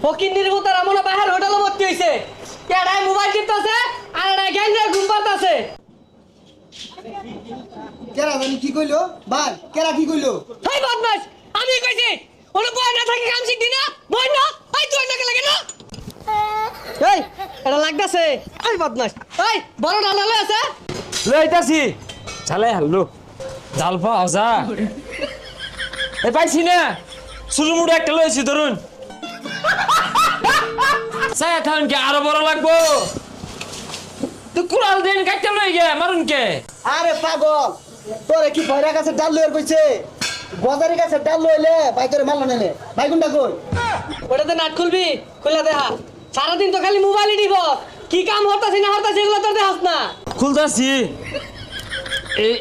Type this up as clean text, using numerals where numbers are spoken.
ফকির নির্মতার আমনা বাহির হোটেলে ভর্তি হইছে কেডাই মোবাইল টিপতাছে আর এডাই গ্যাং রে ঘুম পাড়তাছে কেরা জানি কি কইলো ভাই কেরা কি কইলো হাই বদমাশ আমি কইছি ওরে বয় না থাকি কাম শিখ দিনা বয় না হাই তুই না লাগে না এই এটা লাগতাছে আই বদমাশ এই বড় ডালা লই আছে লইতাছি চালে হাল্লো জাল পাও যা এই পাইছি না সুলুমুড়ে একটা লইছি ধরুন চাই থাকুন কি আরো বড় লাগবো তুই কুড়াল দিন কাটতে লই গে মারুন কে আরে পাগল তোরে কি ভয়রা কাছে ডাল লইয়ার কইছে গজারি কাছে ডাল লইলে ভাই তোরে মারলা নালে ভাই কোনটা কই ওটাতে নাট খুলবি খুলে দেখা সারাদিন তো খালি মোবাইলই দিব কি কাম হতাছি না হতাছি এগুলো তোর দেখাস না খুলতাছি এই